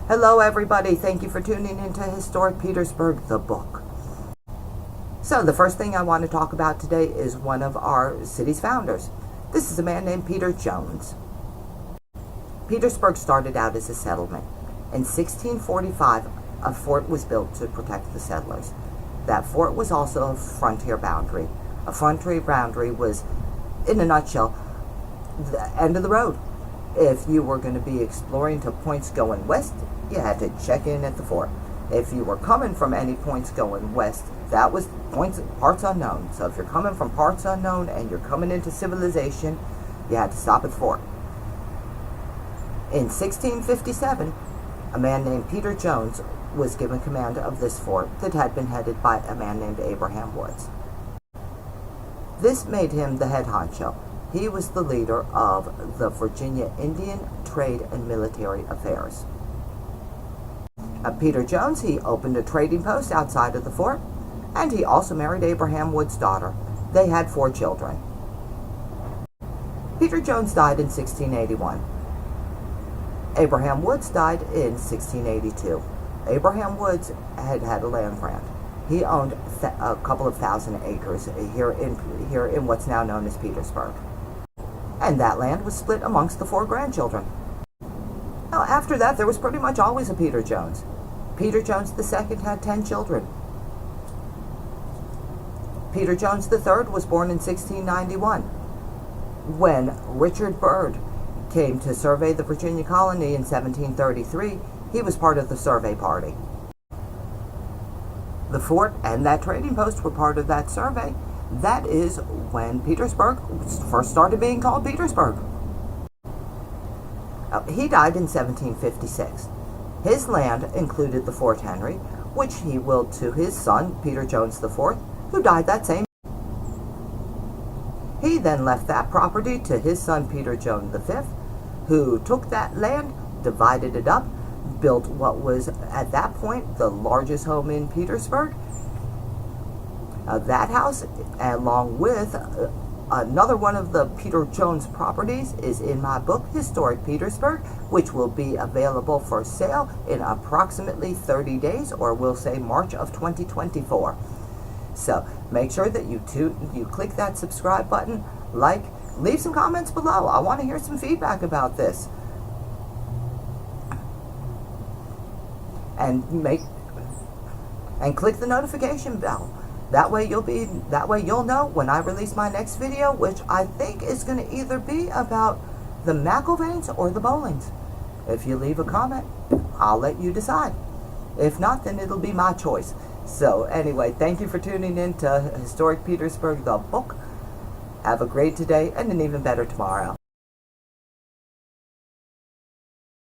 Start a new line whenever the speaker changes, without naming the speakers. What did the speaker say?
Hello everybody, thank you for tuning into Historic Petersburg, the book. So the first thing I want to talk about today is one of our city's founders. This is a man named Peter Jones. Petersburg started out as a settlement. In 1645, a fort was built to protect the settlers. That fort was also a frontier boundary. A frontier boundary was, in a nutshell, the end of the road. If you were going to be exploring to points going west, you had to check in at the fort. If you were coming from any points going west, that was parts unknown. So if you're coming from parts unknown and you're coming into civilization, you had to stop at the fort. In 1657, a man named Peter Jones was given command of this fort that had been headed by a man named Abraham Woods. This made him the head honcho. He was the leader of the Virginia Indian Trade and Military Affairs. Peter Jones, he opened a trading post outside of the fort, and he also married Abraham Woods' daughter. They had 4 children. Peter Jones died in 1681. Abraham Woods died in 1682. Abraham Woods had a land grant. He owned a couple of thousand acres here in what's now known as Petersburg. And that land was split amongst the 4 grandchildren. Now, after that, there was pretty much always a Peter Jones. Peter Jones II had 10 children. Peter Jones III was born in 1691. When Richard Byrd came to survey the Virginia colony in 1733, he was part of the survey party. The fort and that trading post were part of that survey. That is when Petersburg first started being called Petersburg. He died in 1756. His land included the Fort Henry, which he willed to his son, Peter Jones IV, who died that same year. He then left that property to his son, Peter Jones V, who took that land, divided it up, built what was at that point the largest home in Petersburg. That house, along with another one of the Peter Jones properties, is in my book, Historic Petersburg, which will be available for sale in approximately 30 days, or we'll say March of 2024. So make sure that you click that subscribe button, leave some comments below. I want to hear some feedback about this. And click the notification bell. That way you'll know when I release my next video, which I think is going to either be about the McIlvaines or the Bowlings. If you leave a comment, I'll let you decide. If not, then it'll be my choice. So anyway, thank you for tuning in to Historic Petersburg, the book. Have a great today and an even better tomorrow.